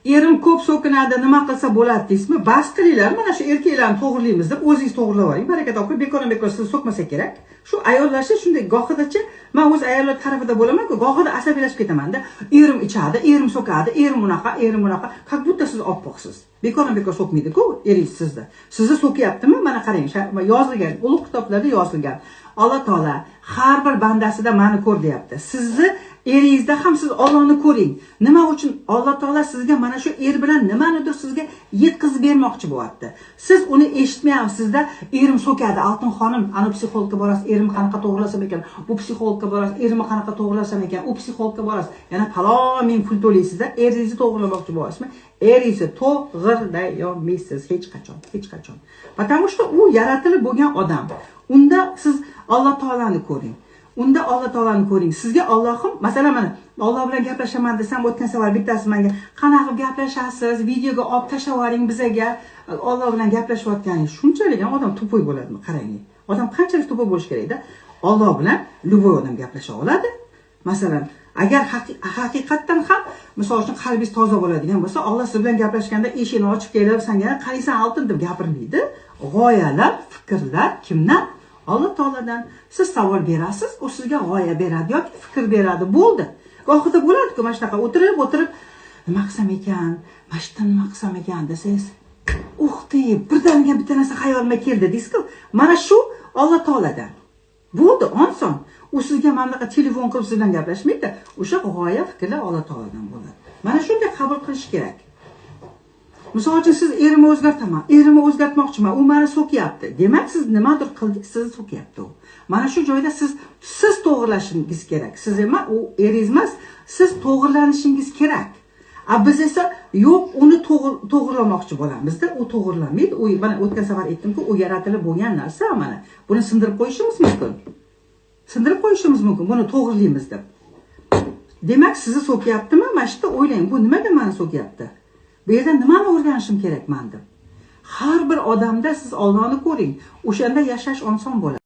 erim ko'p so'kinadi, nima qilsa bo'ladi deysizmi? Bas qilinglar, mana shu erkaklarni to'g'rilaymiz deb o'zingiz to'g'rilab oling. Baraka topa, bekor sizni so'kmasa kerak. Shu ayollarcha shunday gohidachi, men o'z ayollar tarafida bo'laman-ku, gohida asabiylashib ketaman-da. Erim ichadi, erim so'kadi, erim bunaqa, как будто siz oppoqsiz. Bekor so'kmaydi-ku, eringiz sizni. Sizni so'kyaptimi? Mana qarang, yozilgan, ulug' kitoblarda yozilgan. Alloh taolo har bir bandasida meni ko'r deyapti. Sizni eringizda ham siz Allohni ko'ring. Nima uchun Alloh taolo sizga mana shu er bilan nimanidir sizga yetkazib bermoqchi bo'lyapti. Siz uni eshitmayapsizda, erim so'kadi, Altun xonim, ana psixologga borasiz, erim qanaqa to'g'rilasam ekan, bu psixologga borasiz, erim qanaqa to'g'rilasam ekan, u psixologga borasiz. Yana palon ming pul to'laysizda, eringizni to'g'rilamoqchi bo'lasizmi? Eringizni to'g'rilayolmaysiz hech qachon. Потому что u yaratilib bo'lgan odam. Unda siz Alloh taolani ko'ring. Sizga Allohim, masalan, mana Alloh bilan gaplashaman desam, o'tgan safar bittasi menga qanaqa gaplashasiz, videoga olib tashlayvering bizaga, Alloh bilan gaplashayotganingiz shunchalik odam tupoy bo'ladimi? Qarang. Odam qanchalik tupoy bo'lish kerak-da? Alloh bilan любой odam gaplasha oladi. Masalan, agar haqiqatdan ham misol uchun qalbingiz toza bo'ladigan bo'lsa, Alloh siz bilan gaplashganda eshikni ochib kelib, senga qaraysan Altun deb gapirmaydi. G'oyalar, fikrlar kimdan? Alloh taoladan. Siz savol berasiz, u sizga g'oya beradi yoki fikr beradi, bo'ldi. Gohida bo'ladi-ku, mana shunaqa o'tirib, nima qilsam ekan, nima qilsam ekan desangiz, deb birdaniga bitta narsa xayolimga keldi deysiz-ku. Mana shu Alloh taoladan. Bo'ldi, oson. U sizga mana bunaqa telefon qilib siz bilan gaplashmaydi. O'sha g'oya, fikrlar Alloh taoladan bo'ladi. Mana shunday qabul qilish kerak. Misol uchun siz erimni o'zgartaman, erimni o'zgartmoqchiman, u meni so'kyapti. Demak, siz nimadir qildingiz, sizni so'kyapti u. Mana shu joyda siz to'g'rilashingiz kerak. Siz emas, u eringiz emas, siz to'g'rilanishingiz kerak. Biz esa yo'q, uni to'g'rilamoqchi bo'lamiz-da, u to'g'rilanmaydi. U mana o'tgan safar aytdim-ku, u yaratilib bo'lgan narsa mana. Buni sindirib qo'yishimiz mumkin. Buni to'g'rilaymiz deb. Demak, sizni so'kyaptimi? Mana shu o'ylang, bu nimaga meni so'kyapti? Bu yerda nimani o'rganishim kerak men deb. Har bir odamda siz Allohni ko'ring. O'shanda yashash oson bo'ladi.